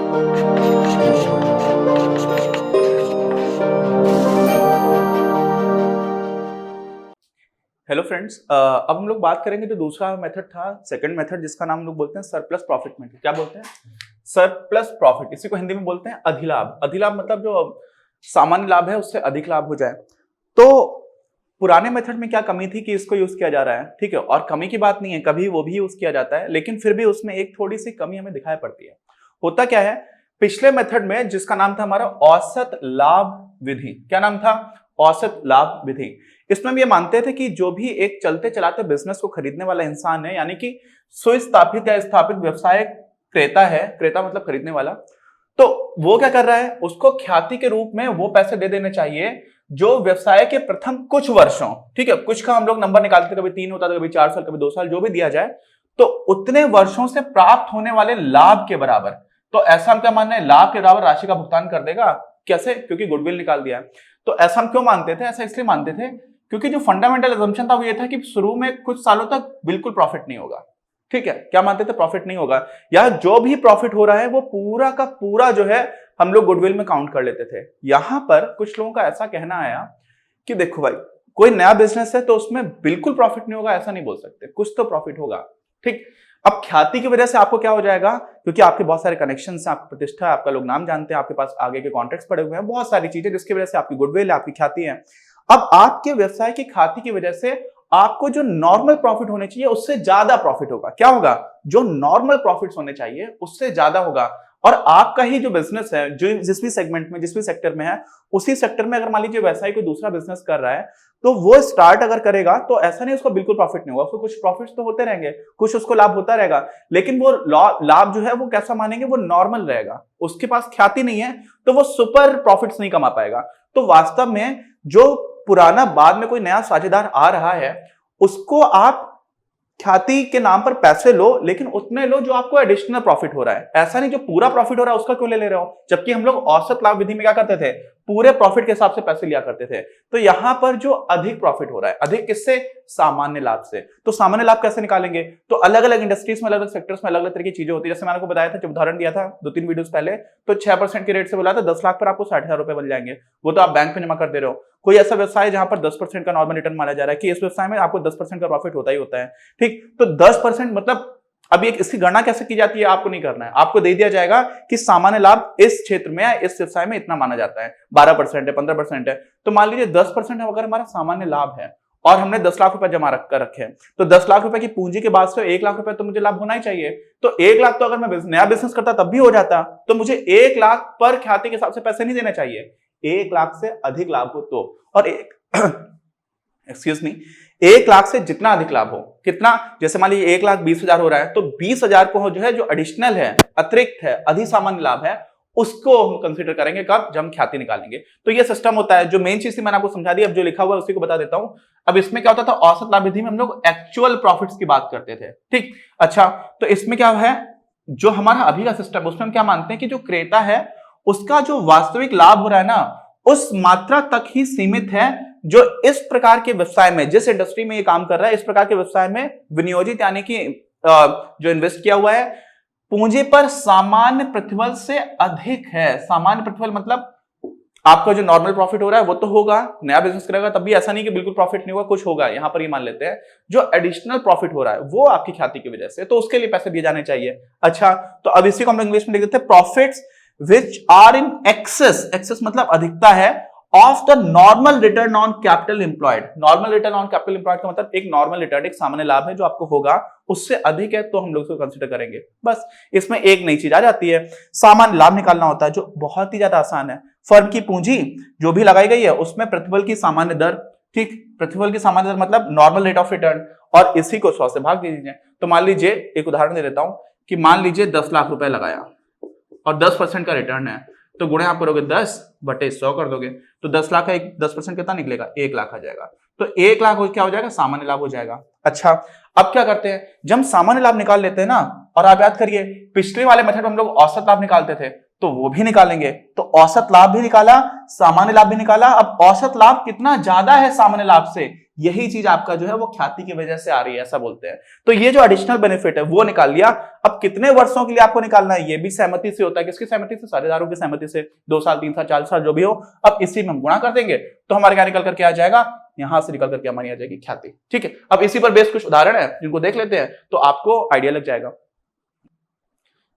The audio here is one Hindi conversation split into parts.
हेलो फ्रेंड्स, अब हम लोग बात करेंगे जो दूसरा मेथड था, सेकंड मेथड, जिसका नाम हम लोग बोलते हैं सरप्लस प्रॉफिट मेथड। क्या बोलते हैं? Surplus profit. इसी को हिंदी में बोलते हैं अधिलाभ। अधिलाभ मतलब जो सामान्य लाभ है उससे अधिक लाभ हो जाए। तो पुराने मेथड में क्या कमी थी कि इसको यूज किया जा रहा है, ठीक है, और कमी की बात नहीं है, कभी वो भी यूज किया जाता है, लेकिन फिर भी उसमें एक थोड़ी सी कमी हमें दिखाई पड़ती है। होता क्या है, पिछले मेथड में जिसका नाम था हमारा औसत लाभ विधि, क्या नाम था? औसत लाभ विधि। इसमें हम ये मानते थे कि जो भी एक चलते चलाते बिजनेस को खरीदने वाला इंसान है, यानी कि सुस्थापित या स्थापित व्यवसाय क्रेता है, क्रेता मतलब खरीदने वाला, तो वो क्या कर रहा है, उसको ख्याति के रूप में वो पैसे दे देने चाहिए जो व्यवसाय के प्रथम कुछ वर्षों, ठीक है, कुछ का हम लोग नंबर निकालते थे, कभी 3 होता था, कभी 4 साल, कभी 2 साल, जो भी दिया जाए, तो उतने वर्षों से प्राप्त होने वाले लाभ के बराबर। तो ऐसा हम क्या मान रहे हैं, लाभ के बराबर राशि का भुगतान कर देगा। कैसे? क्योंकि गुडविल निकाल दिया। तो ऐसा हम क्यों मानते थे? ऐसा इसलिए मानते थे क्योंकि जो फंडामेंटल असम्पशन था वो ये था कि शुरू में कुछ सालों तक बिल्कुल प्रॉफिट नहीं होगा। ठीक है, क्या मानते थे? प्रॉफिट नहीं होगा, या जो भी प्रॉफिट हो रहा है वो पूरा का पूरा जो है हम लोग गुडविल में काउंट कर लेते थे। यहां पर कुछ लोगों का ऐसा कहना आया कि देखो भाई, कोई नया बिजनेस है तो उसमें बिल्कुल प्रॉफिट नहीं होगा, ऐसा नहीं बोल सकते, कुछ तो प्रॉफिट होगा। ठीक, अब ख्याति की वजह से आपको क्या हो जाएगा, क्योंकि आपके बहुत सारे कनेक्शन है, आपकी प्रतिष्ठा है, आपका लोग नाम जानते हैं, आपके पास आगे के कॉन्ट्रैक्ट्स पड़े हुए हैं, बहुत सारी चीजें जिसकी वजह से आपकी गुडविल है, आपकी ख्याति है। अब आपके व्यवसाय की ख्याति की वजह से आपको जो नॉर्मल प्रॉफिट होने चाहिए उससे ज्यादा प्रॉफिट होगा। क्या होगा? जो नॉर्मल प्रॉफिट्स होने चाहिए उससे ज्यादा होगा। और आपका ही जो बिजनेस है, जो जिस भी सेगमेंट में, जिस भी सेक्टर में है, उसी सेक्टर में अगर मान लीजिए व्यवसायी कोई दूसरा बिजनेस कर रहा है, तो वो स्टार्ट अगर करेगा तो ऐसा नहीं उसको बिल्कुल प्रॉफिट नहीं होगा, उसको कुछ प्रॉफिट्स तो होते रहेंगे, कुछ उसको लाभ होता रहेगा, लेकिन वो लाभ जो है वो कैसा मानेंगे, वो नॉर्मल रहेगा। उसके पास ख्याति नहीं है तो वो सुपर प्रॉफिट्स नहीं कमा पाएगा। तो वास्तव में जो पुराना बाद में कोई नया साझेदार आ रहा है, उसको आप ख्याति के नाम पर पैसे लो, लेकिन उतने लो जो आपको एडिशनल प्रॉफिट हो रहा है। ऐसा नहीं जो पूरा प्रॉफिट हो रहा है उसका क्यों ले रहे हो, जबकि हम लोग औसत लाभ विधि में क्या करते थे, पूरे प्रॉफिट के हिसाब से पैसे लिया करते थे। तो यहां पर जो अधिक प्रॉफिट हो रहा है, अधिक किससे? सामान्य लाभ से। तो सामान्य लाभ कैसे निकालेंगे? तो अलग अलग इंडस्ट्रीज में, अलग अलग सेक्टर्स में अलग अलग तरह की चीजें होती है। जैसे मैंने आपको बताया था, जब उदाहरण दिया था 2-3 वीडियोस पहले, तो 6% के रेट से बोला था 10 लाख पर आपको 60,000 रुपए बन जाएंगे, वो तो आप बैंक में जमा कर दे रहे हो। कोई ऐसा व्यवसाय है जहां पर 10% का नॉर्मल रिटर्न माना जा रहा है कि इस व्यवसाय में आपको 10% का प्रॉफिट होता ही होता है। ठीक, तो 10% मतलब अब एक इसकी गणना कैसे की जाती है आपको नहीं करना है, आपको दे दिया जाएगा कि सामान्य लाभ इस क्षेत्र में, इस व्यवसाय में इतना माना जाता है, 12% है, 15% है। तो मान लीजिए 10% अगर हमारा सामान्य लाभ है और हमने 10 लाख रुपए जमा कर रखे हैं, तो 10 लाख रुपए की पूंजी के बाद से 1 लाख रुपए तो मुझे लाभ होना ही चाहिए। तो 1 लाख तो अगर मैं नया बिजनेस करता तब भी हो जाता, तो मुझे 1 लाख पर ख्याति के हिसाब से पैसे नहीं देने चाहिए। 1 लाख से अधिक लाभ हो तो, और एक्सक्यूज मी, 1 लाख से जितना अधिक लाभ हो, कितना, जैसे मान लीजिए 1,20,000 हो रहा है, तो 20,000 को जो है, जो एडिशनल है, अतिरिक्त है, अधिसामान्य लाभ है, उसको हम कंसीडर करेंगे कब? जब हम ख्याति निकालेंगे। तो ये सिस्टम होता है। जो मेन चीज थी मैंने आपको समझा दी, अब जो लिखा हुआ है उसी को बता देता हूं। अब इसमें क्या होता था, औसत लाभ विधि में हम लोग एक्चुअल प्रॉफिट्स की बात करते थे। ठीक, अच्छा, तो इसमें क्या है, जो हमारा अभी का सिस्टम, उसमें हम क्या मानते हैं कि जो क्रेता है उसका जो वास्तविक लाभ हो रहा है ना, उस मात्रा तक ही सीमित है जो इस प्रकार के व्यवसाय में, जिस इंडस्ट्री में ये काम कर रहा है, इस प्रकार के व्यवसाय में विनियोजित, यानी कि जो इन्वेस्ट किया हुआ है पूंजी पर, सामान्य प्रतिफल से अधिक है। सामान्य प्रतिफल मतलब आपका जो नॉर्मल प्रॉफिट हो रहा है वो तो होगा, नया बिजनेस करेगा तब भी ऐसा नहीं कि बिल्कुल प्रॉफिट नहीं होगा, कुछ होगा। यहां पर ये मान लेते हैं जो एडिशनल प्रॉफिट हो रहा है वो आपकी ख्याति की वजह से, तो उसके लिए पैसे दिए जाने चाहिए। अच्छा, तो अब इसी को हम इंग्लिश में लिख देते हैं, profits which are in excess, excess मतलब अधिकता है, of the normal return on capital employed. Normal return on capital employed का मतलब एक नॉर्मल रिटर्न, एक सामान्य लाभ है जो आपको होगा, उससे अधिक है तो हम लोग इसको कंसीडर करेंगे। बस इसमें एक नई चीज आ जाती है, सामान्य लाभ निकालना होता है, जो बहुत ही ज्यादा आसान है। फर्म की पूंजी जो भी लगाई गई है उसमें प्रतिफल की सामान्य दर, ठीक, प्रतिफल की सामान्य दर मतलब नॉर्मल रेट ऑफ रिटर्न, और इसी को 100 से भाग दे दीजिए। तो मान लीजिए, एक उदाहरण दे देता हूं कि मान लीजिए 10 लाख रुपए लगाया और 10% का रिटर्न है, तो गुणे आप करोगे 10/100 कर दोगे, तो 10 लाख का 10% कितना निकलेगा? 1 लाख आ जाएगा। तो 1 लाख क्या हो जाएगा? सामान्य लाभ हो जाएगा। अच्छा, अब क्या करते हैं, जब हम सामान्य लाभ निकाल लेते हैं ना, और आप याद करिए पिछले वाले मेथड में हम लोग औसत लाभ निकालते थे, तो वो भी निकालेंगे। तो औसत लाभ भी निकाला, सामान्य लाभ भी निकाला। अब औसत लाभ कितना ज्यादा है सामान्य लाभ से, यही चीज आपका जो है वो ख्याति की वजह से आ रही है, ऐसा बोलते हैं। तो ये जो एडिशनल बेनिफिट है वो निकाल लिया। अब कितने वर्षों के लिए आपको निकालना है, ये भी सहमति से होता है। किसकी सहमति से? साझेदारों की सहमति से। 2 साल, 3 साल, 4 साल जो भी हो। अब इसी में हम गुणा कर देंगे तो हमारे क्या निकल करके आ जाएगा, यहां से निकल करके हमारी आ जाएगी ख्याति। ठीक है, अब इसी पर बेस्ड कुछ उदाहरण है जिनको देख लेते हैं तो आपको आइडिया लग जाएगा।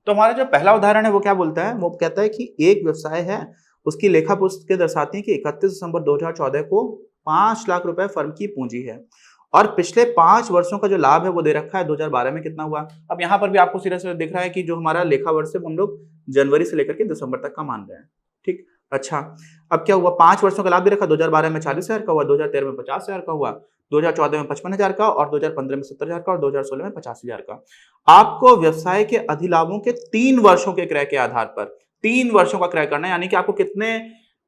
तो हमारा जो पहला उदाहरण है वो क्या बोलता है, वो कहता है कि एक व्यवसाय है, उसकी लेखा पुस्तकें दर्शाती हैं कि 31 दिसंबर 2014 को 5 लाख रुपए फर्म की पूंजी है और पिछले 5 वर्षों का जो लाभ है वो दे रखा है 2012 में कितना हुआ। अब यहाँ पर भी आपको सीधा सीधा दिख रहा है कि जो हमारा लेखा वर्ष है हम लोग जनवरी से लेकर के दिसंबर तक का मान रहे हैं। ठीक, अच्छा अब क्या हुआ, 5 वर्षों का लाभ दे रखा, 2012 में 40,000 का हुआ, 2013 में 50,000 का हुआ, 2014 में 55,000 का और 2015 में 70,000 का और 2016 में 50,000 का। आपको व्यवसाय के अधिलाभों के 3 वर्षों के क्रय के आधार पर 3 वर्षों का क्रय करना है, यानी कि आपको कितने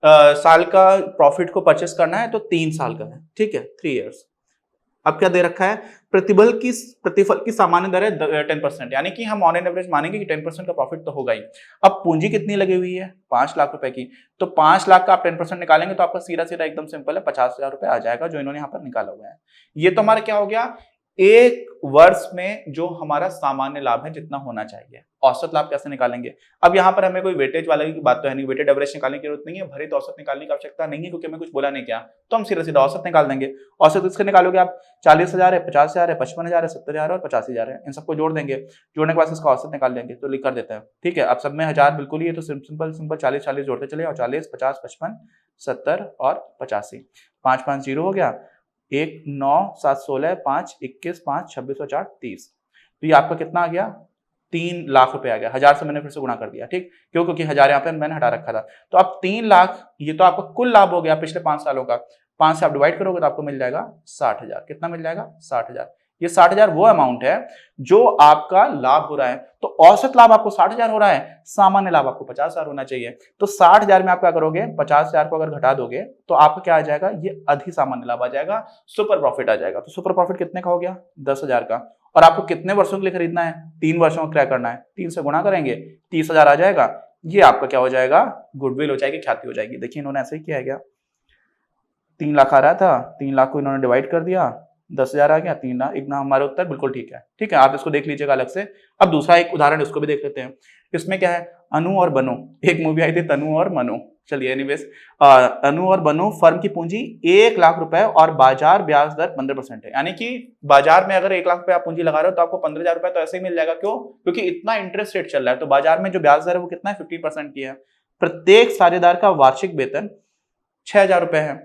साल का प्रॉफिट को परचेस करना है, तो 3 साल का है। ठीक है, 3 इयर्स। अब क्या दे रखा है, प्रतिफल की सामान्य दर है 10%, यानी कि हम ऑन एन एवरेज मानेंगे कि 10% का प्रॉफिट तो होगा ही। अब पूंजी कितनी लगी हुई है, 5 लाख रुपए की, तो 5 लाख का आप 10% निकालेंगे तो आपका सीधा सीधा एकदम सिंपल है 50,000 रुपए आ जाएगा, जो इन्होंने यहाँ पर निकाला हुआ है। ये तो हमारा क्या हो गया, एक वर्ष में जो हमारा सामान्य लाभ है जितना होना चाहिए। औसत लाभ कैसे निकालेंगे, अब यहाँ पर हमें कोई वेटेज वाले की बात तो है नहीं, वेटेड एवरेज निकालने की जरूरत नहीं है, भरित औसत निकालने की आवश्यकता नहीं है क्योंकि हमें कुछ बोला नहीं क्या, तो हम सीधा सीधा औसत निकाल देंगे। औसत इसके निकालोगे आप, 40,000 है, 50,000 है, 55,000 है, 70,000 और 85,000 है, इन सबको जोड़ देंगे, जोड़ने के बाद इसका औसत निकाल देंगे तो लिख कर देते हैं। ठीक है, अब सब में 1000 बिल्कुल ही है तो सिंपल 40 जोड़ते चले और 40, 50, 55, 70 और 85, 5 5 0 हो गया, 1 9 7 16 5 21 5 26 और 4 30, तो ये आपका कितना आ गया, 3 लाख रुपए आ गया। 1000 से मैंने फिर से गुणा कर दिया। ठीक, क्यों, क्योंकि 1000 यहाँ पे मैंने हटा रखा था। तो अब 3 लाख ये तो आपका कुल लाभ हो गया पिछले 5 सालों का, 5 से आप डिवाइड करोगे तो आपको मिल जाएगा 60,000। कितना मिल जाएगा, 60,000। ये 60,000 वो अमाउंट है जो आपका लाभ हो रहा है। तो औसत लाभ आपको 60,000 हो रहा है, सामान्य लाभ आपको 50,000 होना चाहिए। तो 60,000 में आप क्या करोगे, 50,000 को अगर घटा दोगे तो आपका क्या आ जाएगा, ये अधि सामान्य लाभ आ जाएगा, सुपर प्रॉफिट आ जाएगा। तो सुपर प्रॉफिट कितने का हो गया, 10,000 का। और आपको कितने वर्षों के लिए खरीदना है, 3 वर्षों का क्रय करना है, 3 से गुणा करेंगे 30,000 आ जाएगा। ये आपका क्या हो जाएगा, गुडविल हो जाएगी, ख्याति हो जाएगी। देखिए इन्होंने ऐसे ही किया है क्या, 3 लाख आ रहा था, 3 लाख को इन्होंने डिवाइड कर दिया, 10,000 आ गया, 3 लाख। इतना हमारा उत्तर बिल्कुल ठीक है। ठीक है, आप इसको देख लीजिएगा अलग से। अब दूसरा एक उदाहरण इसको भी देख लेते हैं। इसमें क्या है, अनु और बनु, एक मूवी आई थी तनु और मनु। चलिए एनीवेज, अनु और बनु फर्म की पूंजी 1 लाख रुपए और बाजार ब्याज दर 15% है, यानी कि बाजार में अगर 1 लाख रुपए आप पूंजी लगा रहे हो तो आपको 15,000 रुपए तो ऐसे ही मिल जाएगा। क्यों, क्योंकि इतना इंटरेस्ट रेट चल रहा है। तो बाजार में जो ब्याज दर है वो कितना है, 15% की है। प्रत्येक साझेदार का वार्षिक वेतन 6,000 रुपए है।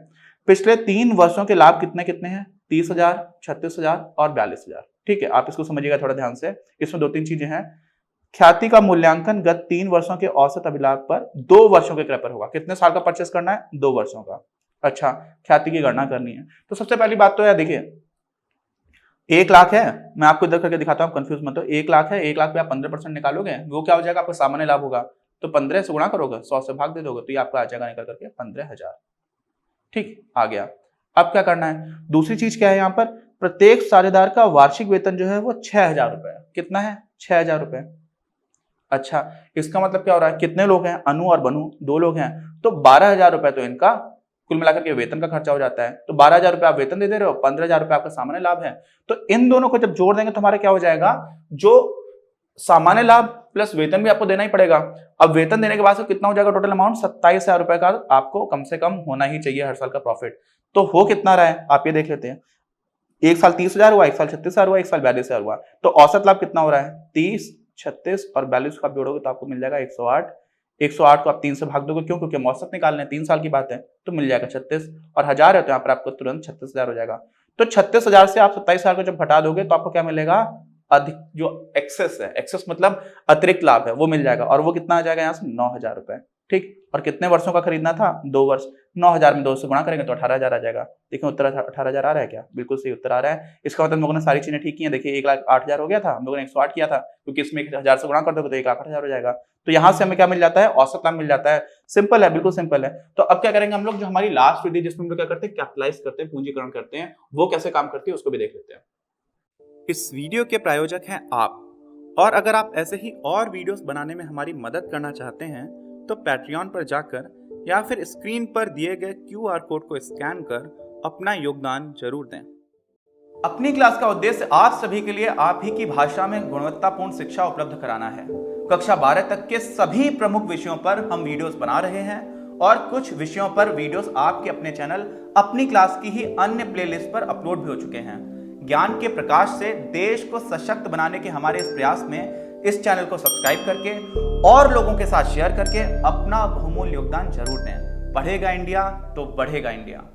पिछले 3 वर्षों के लाभ कितने कितने हैं, 30,000, 36,000 और 42,000। ठीक है, आप इसको समझिएगा थोड़ा ध्यान से। इसमें 2-3 चीजें हैं। ख्याति का मूल्यांकन गत 3 वर्षों के औसत अभिलाभ पर 2 वर्षों के क्रय पर होगा। कितने साल का परचेस करना है, 2 वर्षों का। अच्छा, ख्याति की गणना करनी है। तो सबसे पहली बात तो है, देखिए 1 लाख है, मैं आपको इधर करके दिखाता हूँ, कंफ्यूज मत हो। 1 लाख है, 1 लाख पे आप 15% निकालोगे, वो क्या हो जाएगा, आपका सामान्य लाभ होगा। तो 15 से गुणा करोगे, 100 से भाग दे दोगे, तो ये आपका आ जाएगा निकल करके 15,000। ठीक, आ गया। अब क्या करना है, दूसरी चीज क्या है यहाँ पर, प्रत्येक साझेदार का वार्षिक वेतन जो है वो 6,000 रुपए है। कितना है, 6,000 रुपए। अच्छा, इसका मतलब क्या हो रहा है, कितने लोग हैं, अनु और बनु 2 लोग हैं, तो 12,000 रुपए तो इनका कुल मिलाकर के वेतन का खर्चा हो जाता है। तो 12,000 रुपए आप वेतन दे रहे हो, 15,000 रुपए आपका सामान्य लाभ है। तो इन दोनों को जब जोड़ देंगे तो हमारा क्या हो जाएगा, जो सामान्य लाभ प्लस वेतन भी आपको देना ही पड़ेगा। अब वेतन देने के बाद कितना हो जाएगा टोटल अमाउंट, 27,000 रुपए का आपको कम से कम होना ही चाहिए हर साल का प्रॉफिट। तो हो कितना रहा है, आप ये देख लेते हैं। 1 साल 30,000 हुआ, 1 साल 36,000 हुआ, 1 साल 42,000 हुआ। तो औसत लाभ कितना हो रहा है, 30, 36 और 42 को आप जोड़ोगे तो आपको मिल जाएगा 108। 108 को आप 3 से भाग दोगे, क्यों, क्योंकि औसत निकालने 3 साल की बात है, तो मिल जाएगा 36 और 1000 है तो यहाँ पर आपको तुरंत 36,000 हो जाएगा। तो 36,000 से आप 27,000 को जब हटा दोगे तो आपको क्या मिलेगा, अधिक जो एक्सेस है, एक्सेस मतलब अतिरिक्त लाभ है, वो मिल जाएगा। और वो कितना आ जाएगा यहाँ से, 9,000 रुपए। ठीक, और कितने वर्षों का खरीदना था, 2 वर्ष। 9,000 में 2 से गुणा करेंगे तो 18,000 आ जाएगा। देखिए उत्तर 18,000 आ रहा है क्या, बिल्कुल सही उत्तर आ रहा है। इसका मतलब हम लोगों ने सारी चीजें ठीक की हैं। देखिए 1,08,000 हो गया था, हम लोगों ने 108 किया था, क्योंकि इसमें 1000 से गुणा कर दोगे तो 1,08,000 हो जाएगा। तो यहाँ से हमें क्या मिल जाता है, औसत लाभ मिल जाता है। सिंपल है, बिल्कुल सिंपल है। तो अब क्या करेंगे हम लोग, जो हमारी लास्ट विधि जिसमें हम लोग क्या करते हैं, कैपिटलाइज करते हैं, पूंजीकरण करते हैं, वो कैसे काम करती है उसको भी देख लेते हैं। इस वीडियो के प्रायोजक हैं आप, और अगर आप ऐसे ही और वीडियोस बनाने में हमारी मदद करना चाहते हैं तो पैट्रियन पर जाकर या फिर स्क्रीन पर दिए गए QR कोड को स्कैन कर अपना योगदान जरूर दें। अपनी क्लास का उद्देश्य आप सभी के लिए आप ही की भाषा में गुणवत्तापूर्ण शिक्षा उपलब्ध कराना है। कक्षा 12 तक के सभी प्रमुख विषयों पर हम वीडियोस बना रहे हैं और कुछ विषयों पर वीडियोस आपके अपने चैनल अपनी क्लास की ही अन्य प्लेलिस्ट पर अपलोड भी हो चुके हैं। ज्ञान के प्रकाश से देश को सशक्त बनाने के हमारे इस प्रयास में इस चैनल को सब्सक्राइब करके और लोगों के साथ शेयर करके अपना बहुमूल्य योगदान जरूर दें। पढ़ेगा इंडिया तो बढ़ेगा इंडिया।